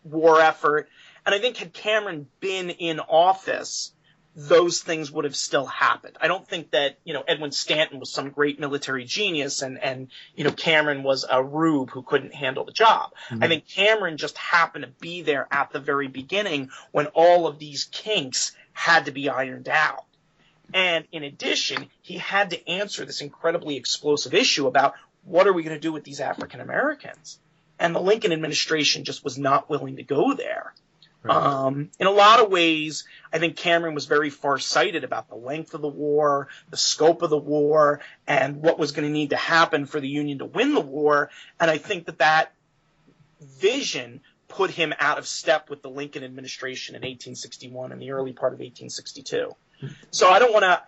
war effort. And I think had Cameron been in office, those things would have still happened. I don't think that, Edwin Stanton was some great military genius and Cameron was a rube who couldn't handle the job. Mm-hmm. I think Cameron just happened to be there at the very beginning when all of these kinks had to be ironed out. And in addition, he had to answer this incredibly explosive issue about what are we going to do with these African Americans? And the Lincoln administration just was not willing to go there. Right. In a lot of ways, I think Cameron was very far-sighted about the length of the war, the scope of the war, and what was going to need to happen for the Union to win the war. And I think that vision put him out of step with the Lincoln administration in 1861 and the early part of 1862. So I don't want to,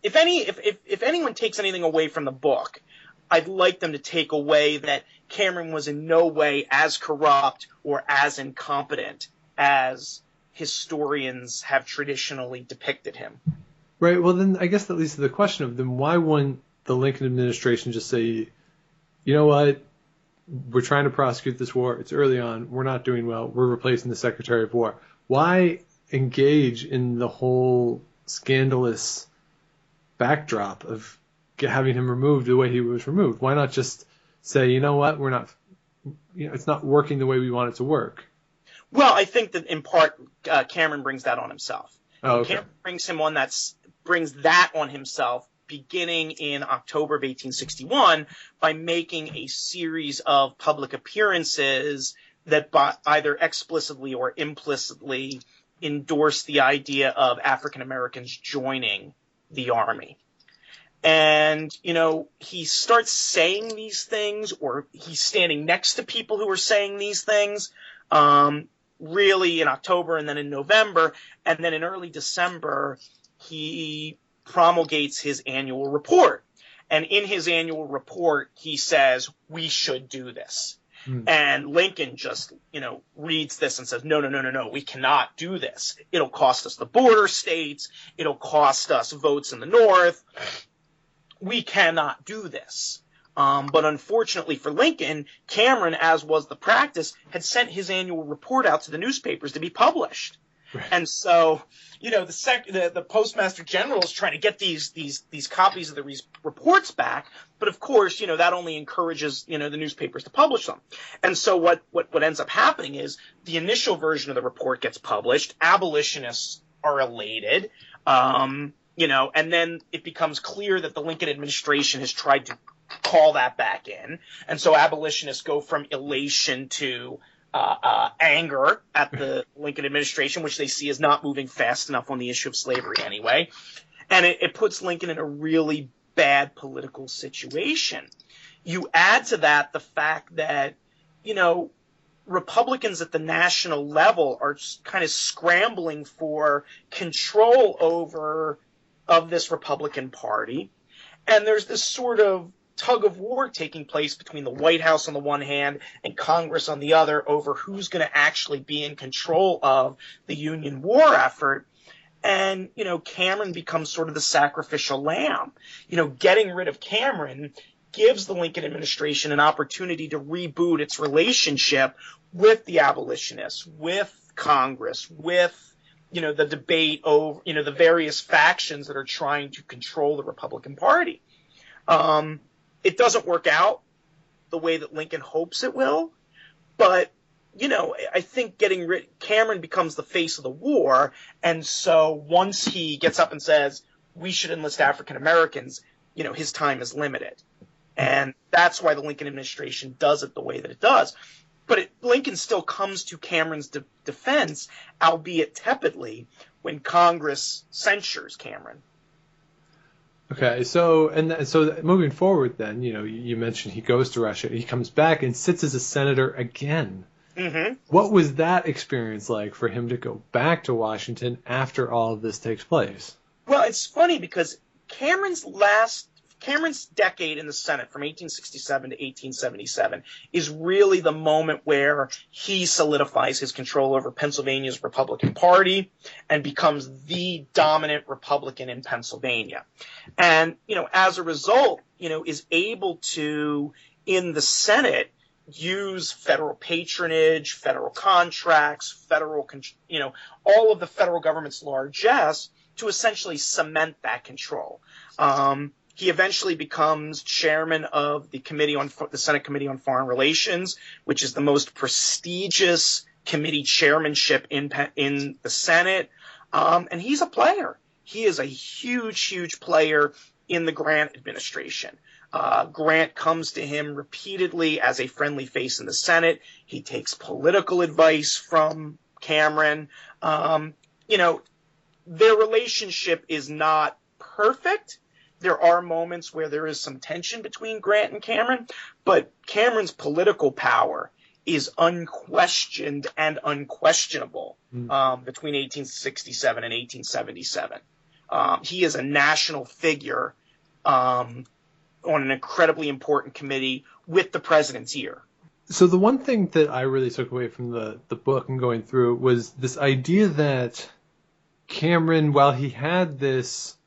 if anyone takes anything away from the book, I'd like them to take away that Cameron was in no way as corrupt or as incompetent as historians have traditionally depicted him. Right. Well, then I guess that leads to the question of then why wouldn't the Lincoln administration just say, you know what, we're trying to prosecute this war. It's early on. We're not doing well. We're replacing the Secretary of War. Why engage in the whole scandalous backdrop of having him removed the way he was removed? Why not just say, you know what, we're not, it's not working the way we want it to work? Well, I think that in part Cameron brings that on himself. Oh, okay. Cameron brings that on himself beginning in October of 1861 by making a series of public appearances that either explicitly or implicitly endorse the idea of African Americans joining the army. And, he starts saying these things, or he's standing next to people who are saying these things, really in October and then in November. And then in early December, he promulgates his annual report. And in his annual report, he says, we should do this. And Lincoln just, reads this and says, no, we cannot do this. It'll cost us the border states. It'll cost us votes in the North. We cannot do this. But unfortunately for Lincoln, Cameron, as was the practice, had sent his annual report out to the newspapers to be published. Right. And so, the Postmaster General is trying to get these copies of the reports back, but of course, that only encourages, the newspapers to publish them. And so what ends up happening is the initial version of the report gets published, abolitionists are elated, and then it becomes clear that the Lincoln administration has tried to call that back in, and so abolitionists go from elation to anger at the Lincoln administration, which they see as not moving fast enough on the issue of slavery anyway. And it puts Lincoln in a really bad political situation. You add to that the fact that, Republicans at the national level are kind of scrambling for control of this Republican Party. And there's this sort of tug of war taking place between the White House on the one hand and Congress on the other over who's going to actually be in control of the Union war effort. And, Cameron becomes sort of the sacrificial lamb. Getting rid of Cameron gives the Lincoln administration an opportunity to reboot its relationship with the abolitionists, with Congress, with, the debate over, the various factions that are trying to control the Republican Party. It doesn't work out the way that Lincoln hopes it will, but, I think Cameron becomes the face of the war, and so once he gets up and says, we should enlist African Americans, his time is limited. And that's why the Lincoln administration does it the way that it does. But Lincoln still comes to Cameron's defense, albeit tepidly, when Congress censures Cameron. Okay, so moving forward then, you mentioned he goes to Russia, he comes back and sits as a senator again. Mm-hmm. What was that experience like for him to go back to Washington after all of this takes place? Well, it's funny because Cameron's decade in the Senate from 1867 to 1877 is really the moment where he solidifies his control over Pennsylvania's Republican Party and becomes the dominant Republican in Pennsylvania. And, as a result, is able to, in the Senate, use federal patronage, federal contracts, all of the federal government's largesse to essentially cement that control. He eventually becomes chairman of the Senate Committee on Foreign Relations, which is the most prestigious committee chairmanship in the Senate. And he's a player. He is a huge, huge player in the Grant administration. Grant comes to him repeatedly as a friendly face in the Senate. He takes political advice from Cameron. Their relationship is not perfect. There are moments where there is some tension between Grant and Cameron, but Cameron's political power is unquestioned and unquestionable between 1867 and 1877. He is a national figure on an incredibly important committee with the president's ear. So the one thing that I really took away from the book and going through was this idea that Cameron, while he had this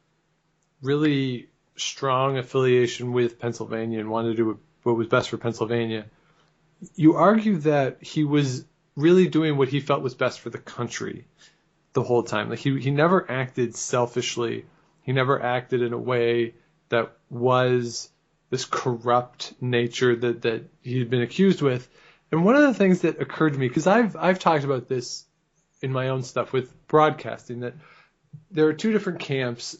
really strong affiliation with Pennsylvania and wanted to do what was best for Pennsylvania, you argue that he was really doing what he felt was best for the country the whole time. Like he never acted selfishly. He never acted in a way that was this corrupt nature that he had been accused with. And one of the things that occurred to me, because I've talked about this in my own stuff with broadcasting, that there are two different camps,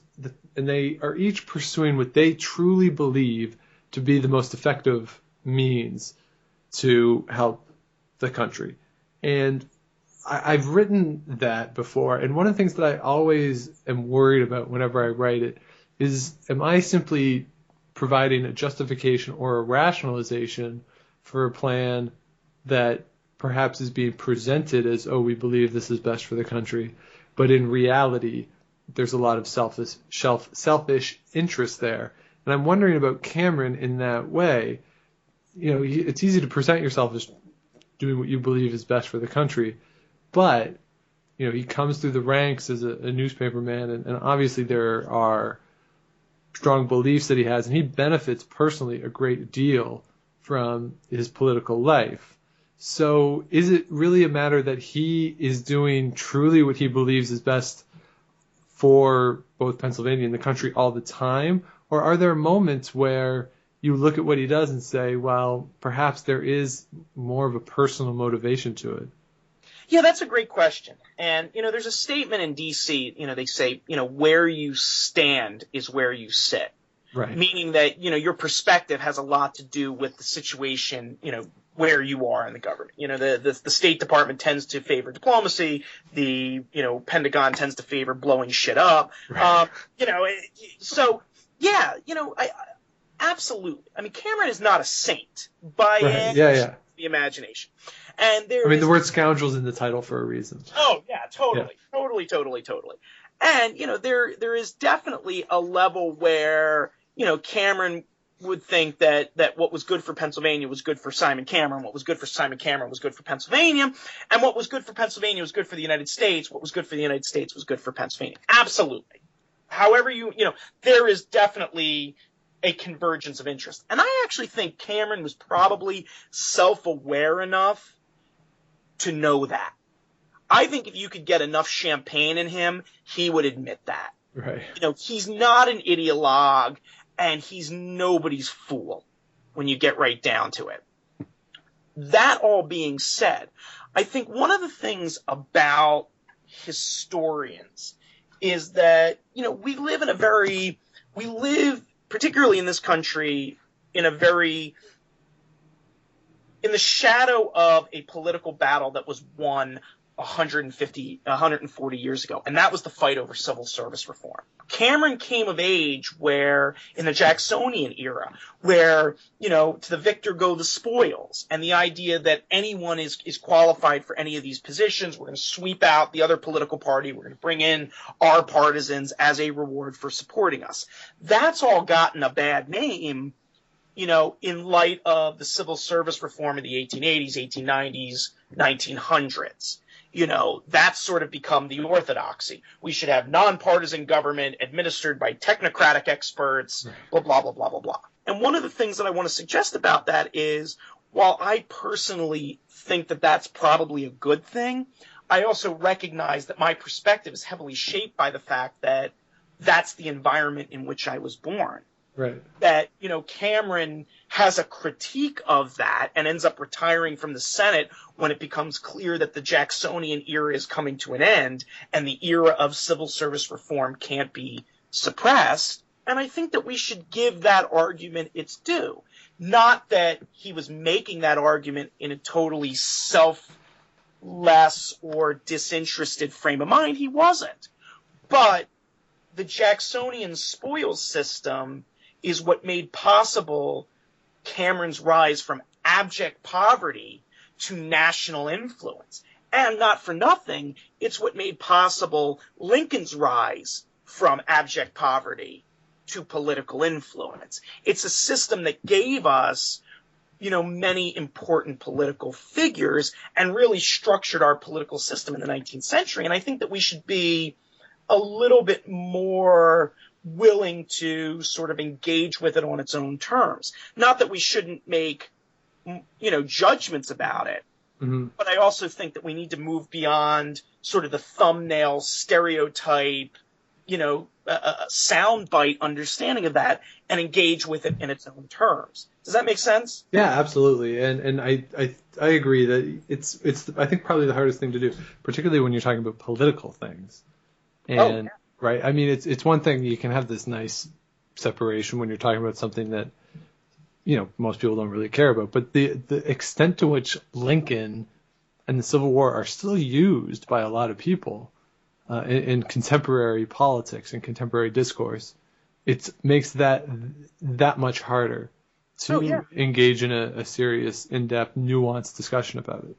and they are each pursuing what they truly believe to be the most effective means to help the country. And I've written that before, and one of the things that I always am worried about whenever I write it is, am I simply providing a justification or a rationalization for a plan that perhaps is being presented as, oh, we believe this is best for the country, but in reality, there's a lot of selfish interest there. And I'm wondering about Cameron in that way. You know, it's easy to present yourself as doing what you believe is best for the country, but you know, he comes through the ranks as a newspaper man, and obviously there are strong beliefs that he has, and he benefits personally a great deal from his political life. So is it really a matter that he is doing truly what he believes is best for both Pennsylvania and the country all the time? Or are there moments where you look at what he does and say, well, perhaps there is more of a personal motivation to it? Yeah, that's a great question. And, you know, there's a statement in D.C., you know, they say, you know, where you stand is where you sit. Right. Meaning that, you know, your perspective has a lot to do with the situation, you know, where you are in the government. You know, the State Department tends to favor diplomacy. The, you know, Pentagon tends to favor blowing shit up. Right. You know, so, yeah, you know, absolutely. I mean, Cameron is not a saint by the imagination. And the word scoundrel's in the title for a reason. Oh, yeah, totally. And, you know, there is definitely a level where, you know, Cameron would think that what was good for Pennsylvania was good for Simon Cameron, what was good for Simon Cameron was good for Pennsylvania, and what was good for Pennsylvania was good for the United States, what was good for the United States was good for Pennsylvania. Absolutely. However, you know, there is definitely a convergence of interest. And I actually think Cameron was probably self-aware enough to know that. I think if you could get enough champagne in him, he would admit that. Right. You know, he's not an ideologue, and he's nobody's fool when you get right down to it. That all being said, I think one of the things about historians is that, you know, we live, particularly in this country, in the shadow of a political battle that was won 140 years ago, and that was the fight over civil service reform. Cameron came of age in the Jacksonian era, where, you know, to the victor go the spoils, and the idea that anyone is qualified for any of these positions. We're going to sweep out the other political party. We're going to bring in our partisans as a reward for supporting us. That's all gotten a bad name, you know, in light of the civil service reform in the 1880s, 1890s, 1900s. You know, that's sort of become the orthodoxy. We should have nonpartisan government administered by technocratic experts, blah, blah, blah, blah, blah, blah. And one of the things that I want to suggest about that is, while I personally think that that's probably a good thing, I also recognize that my perspective is heavily shaped by the fact that that's the environment in which I was born. Right. That, you know, Cameron has a critique of that and ends up retiring from the Senate when it becomes clear that the Jacksonian era is coming to an end and the era of civil service reform can't be suppressed. And I think that we should give that argument its due. Not that he was making that argument in a totally selfless or disinterested frame of mind. He wasn't. But the Jacksonian spoils system is what made possible Cameron's rise from abject poverty to national influence. And not for nothing, it's what made possible Lincoln's rise from abject poverty to political influence. It's a system that gave us, many important political figures and really structured our political system in the 19th century. And I think that we should be a little bit more willing to sort of engage with it on its own terms. Not that we shouldn't make, judgments about it, but I also think that we need to move beyond sort of the thumbnail stereotype, soundbite understanding of that and engage with it in its own terms. Does that make sense? Yeah, absolutely. And I agree that it's I think probably the hardest thing to do, particularly when you're talking about political things. And right, I mean it's one thing you can have this nice separation when you're talking about something that most people don't really care about, but the extent to which Lincoln and the Civil War are still used by a lot of people in contemporary politics and contemporary discourse, it makes that much harder to engage in a serious, in-depth, nuanced discussion about it.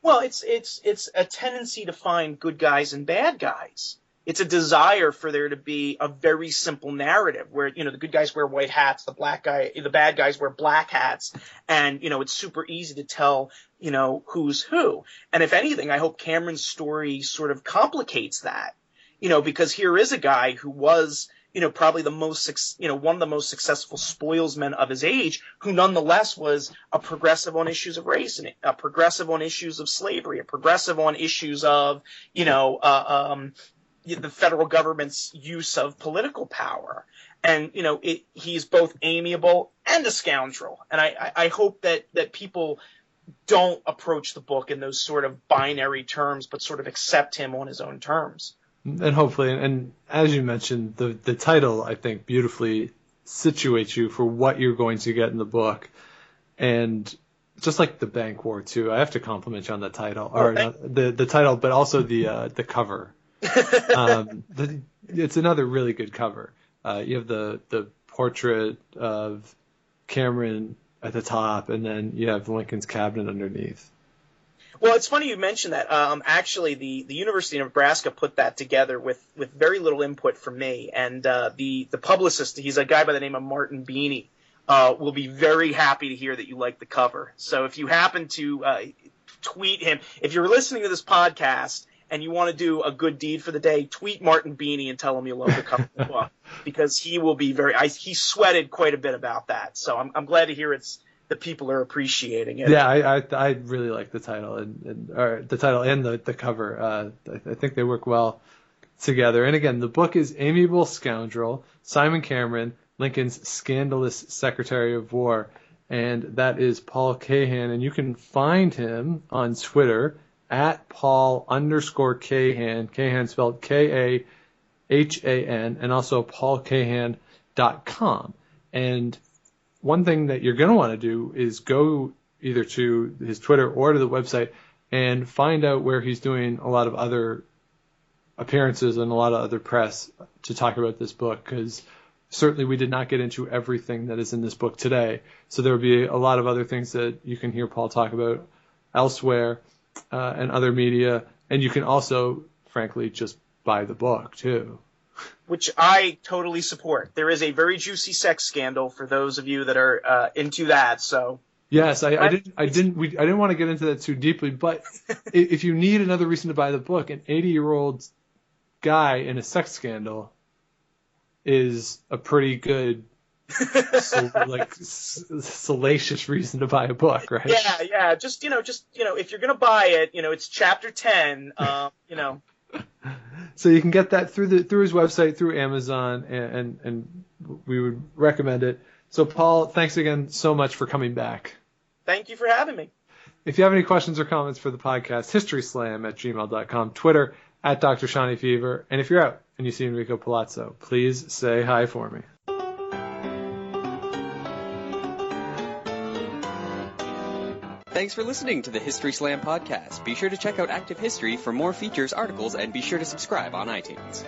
Well, it's a tendency to find good guys and bad guys. It's a desire for there to be a very simple narrative where, the good guys wear white hats, the bad guys wear black hats, and, it's super easy to tell, who's who. And if anything, I hope Cameron's story sort of complicates that, because here is a guy who was, probably one of the most successful spoilsmen of his age, who nonetheless was a progressive on issues of race, and a progressive on issues of slavery, a progressive on issues of, the federal government's use of political power. And, he's both amiable and a scoundrel. And I hope that people don't approach the book in those sort of binary terms, but sort of accept him on his own terms. And hopefully, and as you mentioned, the title, I think, beautifully situates you for what you're going to get in the book. And just like the Bank War, too, I have to compliment you on the title, the title, but also the cover. It's another really good cover. You have the portrait of Cameron at the top, and then you have Lincoln's cabinet underneath. Well, it's funny you mentioned that. Actually, the University of Nebraska put that together with very little input from me, and the publicist, he's a guy by the name of Martin Beanie, will be very happy to hear that you like the cover. So if you happen to tweet him, if you're listening to this podcast and you want to do a good deed for the day, tweet Martin Beanie and tell him you love the cover of the book, because he will be he sweated quite a bit about that. So I'm glad to hear that people are appreciating it. Yeah, I really like the title and the title and the cover. I think they work well together. And again, the book is Amiable Scoundrel, Simon Cameron, Lincoln's Scandalous Secretary of War, and that is Paul Kahan, and you can find him on Twitter at Paul_Kahan, Kahan spelled Kahan, and also paulkahan.com. And one thing that you're going to want to do is go either to his Twitter or to the website and find out where he's doing a lot of other appearances and a lot of other press to talk about this book, because certainly we did not get into everything that is in this book today. So there will be a lot of other things that you can hear Paul talk about elsewhere and other media. And you can also, frankly, just buy the book too. Which I totally support. There is a very juicy sex scandal for those of you that are into that. So yes, I didn't want to get into that too deeply, but if you need another reason to buy the book, an 80-year-old guy in a sex scandal is a pretty good salacious reason to buy a book, right? Yeah. Just if you're gonna buy it, it's chapter 10. So you can get that through his website, through Amazon, and we would recommend it. So Paul, thanks again so much for coming back. Thank you for having me. If you have any questions or comments for the podcast, historyslam@gmail.com, Twitter @Dr. Shawnee Fever, and if you're out and you see Enrico Palazzo, please say hi for me. Thanks for listening to the History Slam podcast. Be sure to check out Active History for more features, articles, and be sure to subscribe on iTunes.